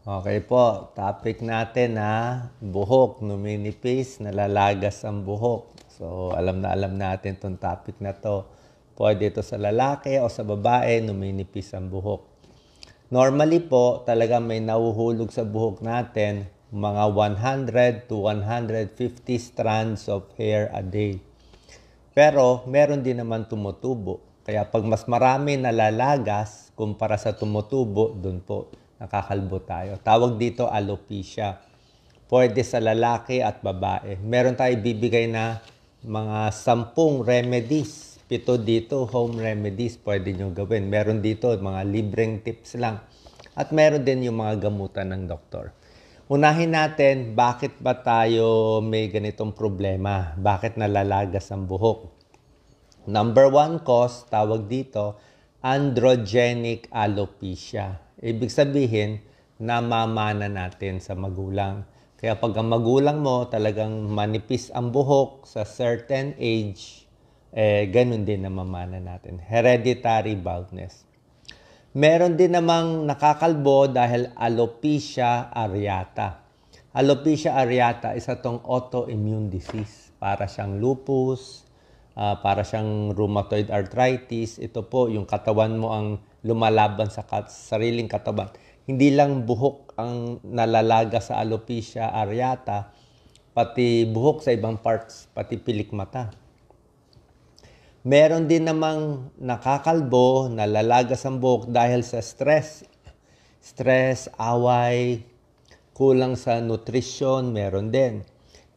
Okay po, topic natin buhok, numinipis, nalalagas ang buhok. So, alam na alam natin itong topic na to. Pwede ito sa lalaki o sa babae, numinipis ang buhok. Normally po, talaga may nahuhulog sa buhok natin mga 100 to 150 strands of hair a day. Pero meron din naman tumutubo. Kaya pag mas marami nalalagas kumpara sa tumutubo, dun po nakakalbo tayo. Tawag dito alopecia. Pwede sa lalaki at babae. Meron tayo bibigay na mga 10 remedies. 7 dito, home remedies, pwede nyo gawin. Meron dito mga libreng tips lang. At meron din yung mga gamutan ng doktor. Unahin natin, bakit ba tayo may ganitong problema? Bakit nalalagas ang buhok? Number 1 cause, tawag dito, androgenic alopecia. Ibig sabihin, namamana natin sa magulang. Kaya pag ang magulang mo talagang manipis ang buhok sa certain age, ganun din namamana natin. Hereditary baldness. Meron din namang nakakalbo dahil alopecia areata. Alopecia areata isa tong autoimmune disease. Para siyang lupus, para siyang rheumatoid arthritis. Ito po, yung katawan mo ang lumalaban sa sariling katawan. Hindi lang buhok ang nalalaga sa alopecia areata, pati buhok sa ibang parts, pati pilik mata. Meron din namang nakakalbo, nalalagas ang buhok dahil sa stress. Stress, away, kulang sa nutrition, meron din.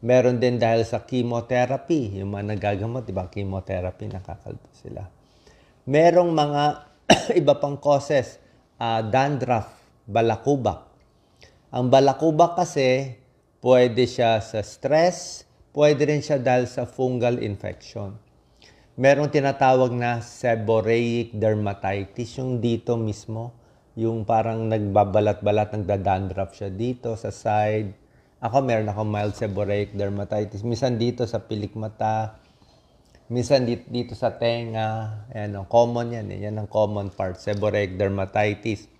Meron din dahil sa chemotherapy. Yung mga nagagamot, diba? Chemotherapy, nakakalbo sila. Merong mga iba pang causes. Dandruff, balakubak. Ang balakubak kasi, pwede siya sa stress, pwede rin siya dahil sa fungal infection. Merong tinatawag na seborrheic dermatitis, yung dito mismo, yung parang nagbabalat-balat, nagda-dandruff siya dito sa side. Ako, meron ako mild seborrheic dermatitis. Minsan dito sa pilik mata, minsan dito sa tenga. Ayan, common yan. Yan ang common part, seborrheic dermatitis.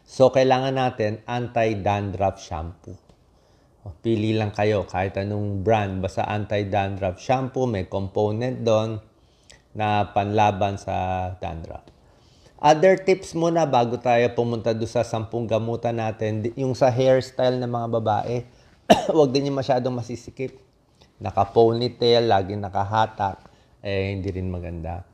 So, kailangan natin anti-dandruff shampoo. Pili lang kayo kahit anong brand. Basta anti-dandruff shampoo, may component doon na panlaban sa dandruff. Other tips muna bago tayo pumunta doon sa 10 gamutan natin. Yung sa hairstyle ng mga babae, huwag din yung masyadong masisikip. Naka-ponytail, laging nakahatak, hindi rin maganda.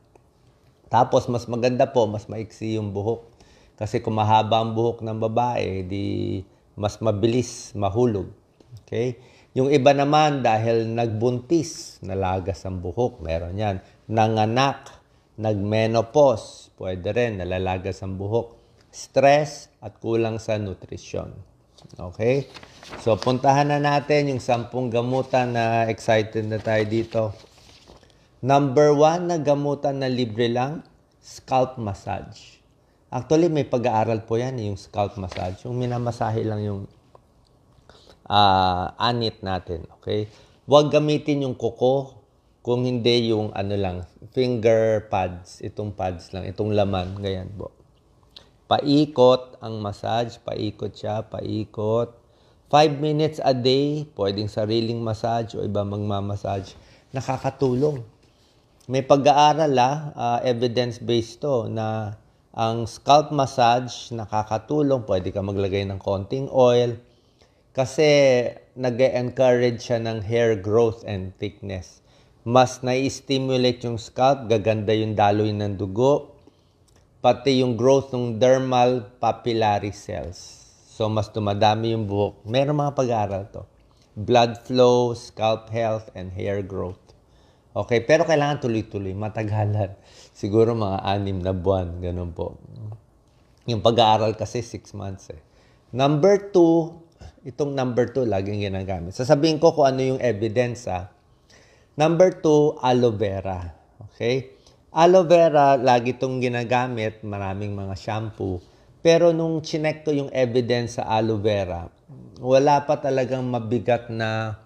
Tapos, mas maganda po, mas maiksi yung buhok. Kasi kung mahaba ang buhok ng babae, di mas mabilis mahulog. Okay? Yung iba naman dahil nagbuntis, nalagas ang buhok, meron yan. Nanganak, nagmenopause, pwede rin, nalalagas ang buhok. Stress at kulang sa nutrisyon. Okay? So, puntahan na natin yung 10 gamutan na excited na tayo dito. Number 1 na gamutan na libre lang, scalp massage. Actually, may pag-aaral po yan, yung scalp massage. Yung minamasahe lang yung anit natin, okay? Huwag gamitin yung kuko, kung hindi yung finger pads, itong pads lang, itong laman, ganyan po. Paikot ang massage, paikot siya, paikot. 5 minutes a day, pwedeng sariling massage o iba magmamassage, nakakatulong. May pag-aaral evidence-based to na ang scalp massage nakakatulong, pwede ka maglagay ng konting oil, kasi nag-encourage siya ng hair growth and thickness. Mas nai-stimulate yung scalp, gaganda yung daloy ng dugo, pati yung growth ng dermal papillary cells. So, mas dumadami yung buhok. Meron mga pag-aaral to. Blood flow, scalp health, and hair growth. Okay, pero kailangan tuloy-tuloy, matagalan. Siguro mga 6 na buwan, ganun po. Yung pag-aaral kasi 6 months. Number 2, itong number 2, laging ginagamit. Sasabihin ko kung ano yung evidence. Number 2, aloe vera. Okay? Aloe vera, lagi itong ginagamit, maraming mga shampoo. Pero nung chinek ko yung evidence sa aloe vera, wala pa talagang mabigat na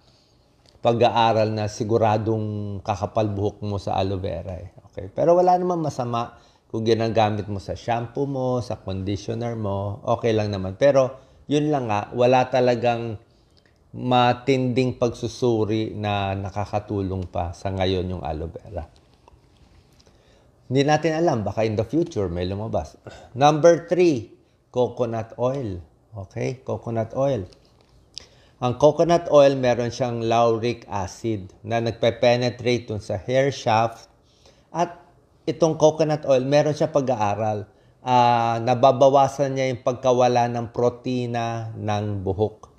pag-aaral na siguradong kakapal buhok mo sa aloe vera. Okay? Pero wala naman masama kung ginagamit mo sa shampoo mo, sa conditioner mo, okay lang naman. Pero Yun lang nga, wala talagang matinding pagsusuri na nakakatulong pa sa ngayon yung aloe vera. Hindi natin alam, baka in the future may lumabas. Number 3, coconut oil. Okay, coconut oil. Ang coconut oil, meron siyang lauric acid na nagpe-penetrate dun sa hair shaft. At itong coconut oil, meron siya pag-aaral. Nababawasan niya yung pagkawala ng protina ng buhok.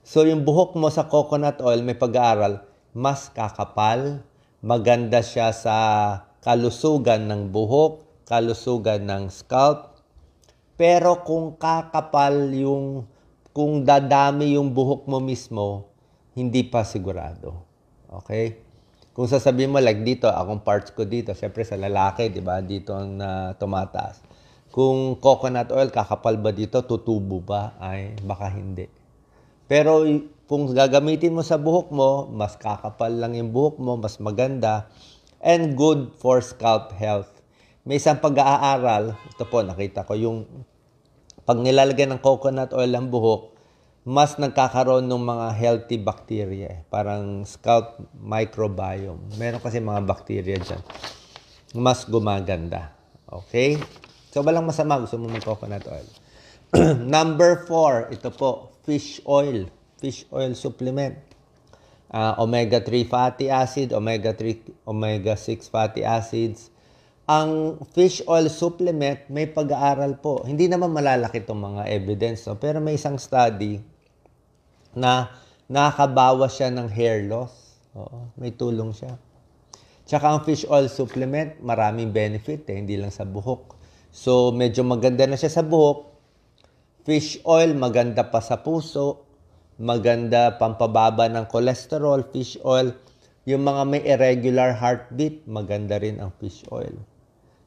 So yung buhok mo sa coconut oil, may pag-aaral, mas kakapal, maganda siya sa kalusugan ng buhok, kalusugan ng scalp. Pero kung kakapal kung dadami yung buhok mo mismo, hindi pa sigurado. Okay? Kung sasabihin mo, like dito, akong parts ko dito, syempre sa lalaki, di ba? Dito ang tumataas. Kung coconut oil, kakapal ba dito, tutubo ba? Ay, baka hindi. Pero kung gagamitin mo sa buhok mo, mas kakapal lang yung buhok mo, mas maganda, and good for scalp health. May isang pag-aaral, ito po, nakita ko, yung pag nilalagyan ng coconut oil ang buhok, mas nagkakaroon ng mga healthy bacteria. Parang scalp microbiome. Meron kasi mga bacteria dyan. Mas gumaganda. Okay? So, walang masama. Gusto mo mag-coconut oil. Number 4, ito po, fish oil. Fish oil supplement. Omega-3 fatty acid, omega-6 fatty acids. Ang fish oil supplement, may pag-aaral po. Hindi naman malalaki itong mga evidence, no? Pero may isang study na nakakabawas siya ng hair loss. Oo, may tulong siya. Tsaka ang fish oil supplement, maraming benefit, hindi lang sa buhok. So, medyo maganda na siya sa buhok. Fish oil, maganda pa sa puso. Maganda pampababa ng cholesterol, fish oil. Yung mga may irregular heartbeat, maganda rin ang fish oil.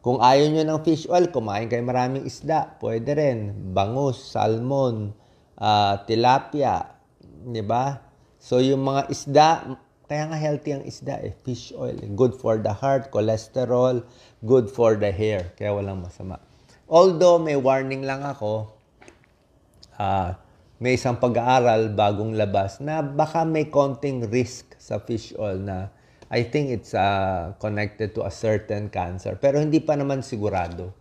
Kung ayaw nyo ng fish oil, kumain kayo maraming isda. Pwede rin. Bangus, salmon, tilapia. Diba? So, yung mga isda, kaya nga healthy ang isda fish oil. Good for the heart, cholesterol, good for the hair. Kaya walang masama. Although, may warning lang ako, may isang pag-aaral bagong labas na baka may konting risk sa fish oil na I think it's connected to a certain cancer. Pero hindi pa naman sigurado.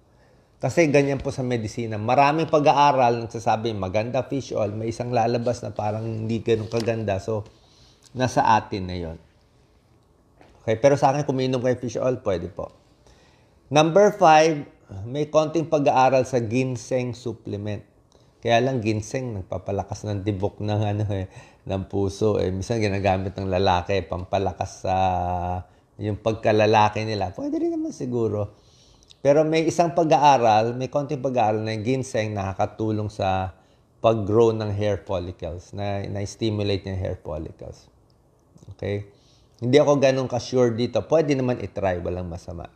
Kasi ganyan po sa medisina. Maraming pag-aaral nagsasabi, maganda fish oil. May isang lalabas na parang hindi ganun kaganda. So, nasa atin na yon. Okay, pero sa akin, kung uminom kayo fish oil, pwede po. Number 5, may konting pag-aaral sa ginseng supplement. Kaya lang ginseng, nagpapalakas ng tibok ng puso. Minsan ginagamit ng lalaki, pampalakas sa yung pagkalalaki nila. Pwede rin naman siguro. Pero may isang pag-aaral, may konting pag-aaral na ginseng nakakatulong sa pag-grow ng hair follicles, na-stimulate yung hair follicles. Okay? Hindi ako ganun ka-sure dito. Pwede naman itry, walang masama.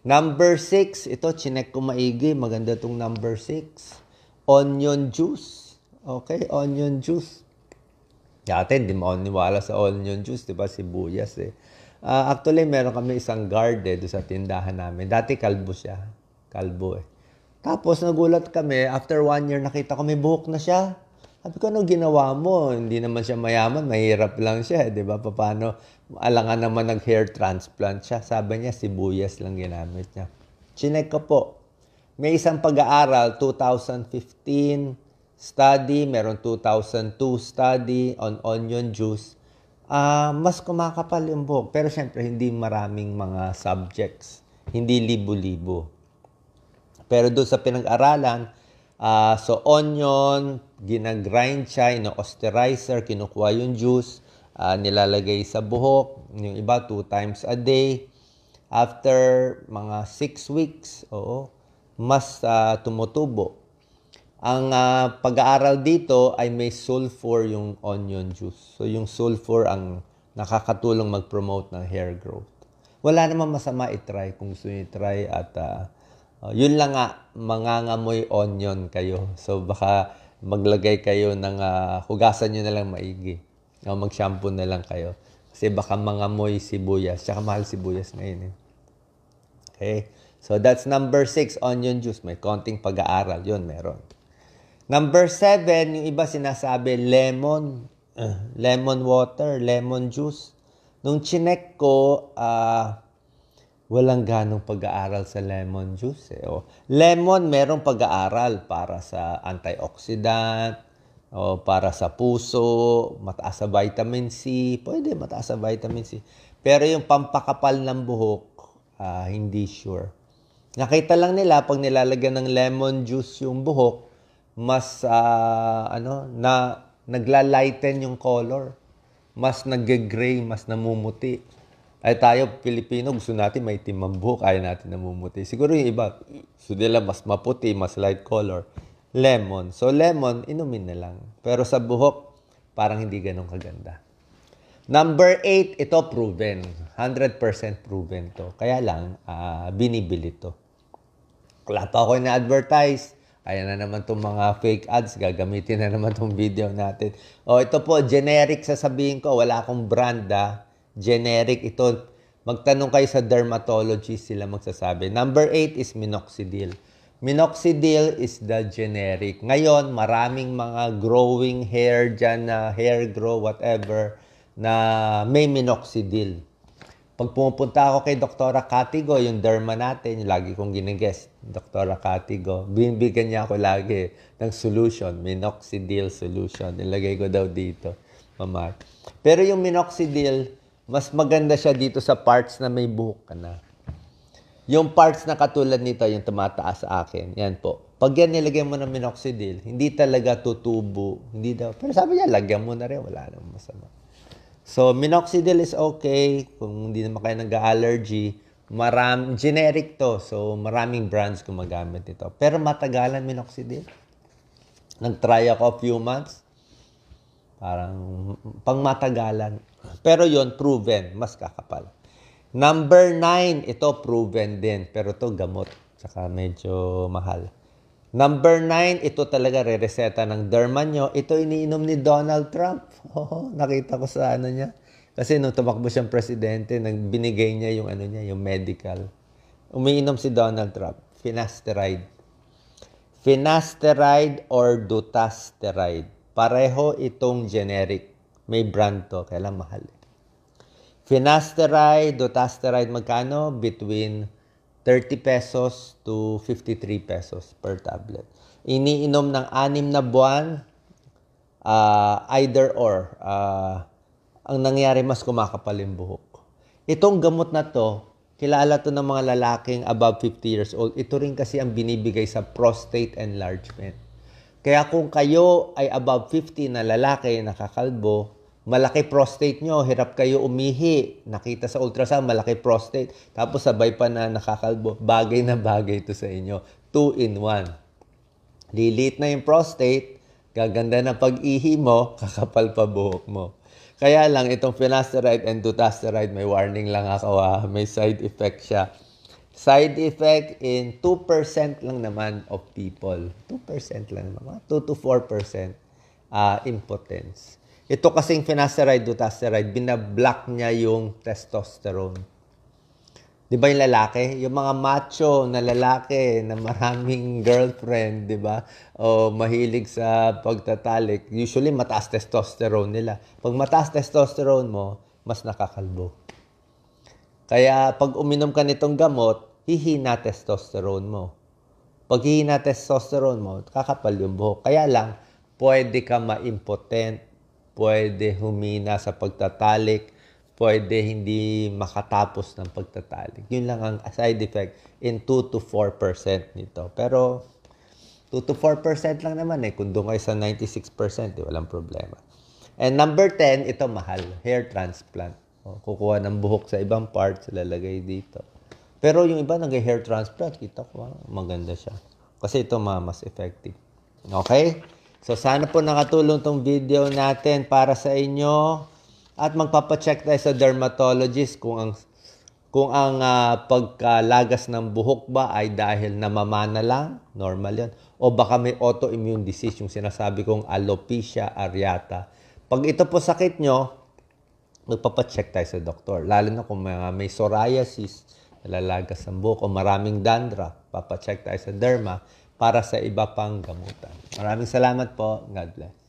Number 6, ito, chinek ko maigi. Maganda tong number 6. Onion juice. Okay, onion juice. Dati, hindi mo niwala sa onion juice, di ba? Sibuyas Actually, meron kami isang guard doon sa tindahan namin. Dati kalbo siya. Kalbo Tapos nagulat kami, after 1 year nakita ko may buhok na siya. Sabi ko, ano ginawa mo? Hindi naman siya mayaman, mahirap lang siya. Di ba? Paano? Alangan naman nag-hair transplant siya. Sabi niya, sibuyas lang ginamit niya. Chinek ko po. May isang pag-aaral, 2015 study, meron 2002 study on onion juice. Mas kumakapal yung buhok. Pero syempre, hindi maraming mga subjects. Hindi libo-libo. Pero doon sa pinag-aralan, so onion, ginagrind siya, ino-osterizer, kinukuha yung juice, nilalagay sa buhok, yung iba 2 times a day. After mga 6 weeks, mas tumutubo. Ang pag-aaral dito ay may sulfur yung onion juice. So yung sulfur ang nakakatulong mag-promote ng hair growth. Wala namang masama i-try kung gusto niyo i-try at yun lang nga, mangangamoy onion kayo. So baka maglagay kayo ng hugasan nyo na lang maigi. O mag-shampoo na lang kayo. Kasi baka mangamoy sibuyas. Tsaka mahal sibuyas ngayon Okay? So that's number 6, onion juice. May konting pag-aaral. Yun, meron. Number 7, yung iba sinasabi lemon. Lemon water, lemon juice. Nung chinek ko, walang ganong pag-aaral sa lemon juice. Lemon, merong pag-aaral para sa antioxidant, o para sa puso, mataas sa vitamin C. Pwede mataas sa vitamin C. Pero yung pampakapal ng buhok, hindi sure. Nakita lang nila pag nilalagyan ng lemon juice yung buhok, mas naglalighten yung color. Mas nag-gray, mas namumuti. Ay tayo, Pilipino, gusto natin may itim ang buhok, ayaw natin namumuti. Siguro yung iba, gusto nila mas maputi, mas light color. Lemon. So lemon, inumin na lang. Pero sa buhok, parang hindi ganun kaganda. Number 8, ito proven. 100% proven to. Kaya lang, binibili to. Wala pa ako na-advertise. Ayan na naman itong mga fake ads. Gagamitin na naman itong video natin. Ito po, generic sasabihin ko. Wala akong brand, generic ito. Magtanong kayo sa dermatologist, sila magsasabi. Number 8 is minoxidil. Minoxidil is the generic. Ngayon, maraming mga growing hair dyan, hair grow, whatever, na may minoxidil. Pag pumupunta ako kay Dr. Katigo, yung derma natin, yung lagi kong ginigest, Dr. Katigo, binibigyan niya ako lagi ng solution, minoxidil solution. Nilagay ko daw dito, mama. Pero yung minoxidil, mas maganda siya dito sa parts na may buhok ka na. Yung parts na katulad nito, yung tumataas sa akin, yan po. Pag yan nilagyan mo ng minoxidil, hindi talaga tutubo. Hindi daw. Pero sabi niya, lagyan mo na rin, wala namang masama. So, minoxidil is okay. Kung hindi naman kayo nag-allergy, generic to. So, maraming brands gumagamit ito. Pero matagalan minoxidil. Nag-try ako a few months. Parang pang matagalan. Pero yon proven. Mas kakapal. Number 9, ito proven din. Pero to gamot. Tsaka medyo mahal. Number 9, ito talaga re-reseta ng derma nyo. Ito iniinom ni Donald Trump. Nakita ko sa niya. Kasi nung tumakbo siyang presidente, binigay niya yung yung medical. Umiinom si Donald Trump. Finasteride. Finasteride or dutasteride. Pareho itong generic. May brand to, kaya lang mahal. Finasteride, dutasteride, magkano? Between 30 pesos to 53 pesos per tablet. Iniinom ng 6 na buwan, either or. Ang nangyari, mas kumakapal yung buhok. Itong gamot na to, kilala to ng mga lalaking above 50 years old. Ito rin kasi ang binibigay sa prostate enlargement. Kaya kung kayo ay above 50 na lalaki, nakakalbo, malaki prostate nyo, hirap kayo umihi. Nakita sa ultrasound, malaki prostate. Tapos sabay pa na nakakalbo. Bagay na bagay ito sa inyo. 2-in-1. Lilit na yung prostate, gaganda na pag-ihi mo, kakapal pa buhok mo. Kaya lang, itong finasteride and dutasteride, may warning lang ako, may side effect siya. Side effect in 2% lang naman of people. 2% lang naman. 2 to 4% impotence. Ito kasing finasteride, dutasteride, binablock niya yung testosterone. Di ba yung lalaki? Yung mga macho na lalaki na maraming girlfriend, di ba? O mahilig sa pagtatalik. Usually, mataas testosterone nila. Pag mataas testosterone mo, mas nakakalbo. Kaya pag uminom ka nitong gamot, hihina testosterone mo. Pag hihina testosterone mo, kakapal yung buhok. Kaya lang, pwede ka ma-impotent, pwede humina sa pagtatalik, pwede hindi makatapos ng pagtatalik. Yun lang ang side effect in 2 to 4% nito. Pero 2 to 4% lang naman kung doon kayo sa 96%, walang problema. And number 10, ito mahal, hair transplant. Kukuha ng buhok sa ibang parts, lalagay dito. Pero yung iba nag-hair transplant, kita ko, maganda siya. Kasi ito mas effective. Okay? So, sana po nakatulong tong video natin para sa inyo. At magpapacheck tayo sa dermatologist kung ang pagkalagas ng buhok ba ay dahil namamana lang, normal yan. O baka may autoimmune disease, yung sinasabi kong alopecia areata. Pag ito po sakit nyo, magpapacheck tayo sa doktor. Lalo na kung may psoriasis, nalalagas ang buhok, o maraming dandruff, papacheck tayo sa derma para sa iba pang gamutan. Maraming salamat po. God bless.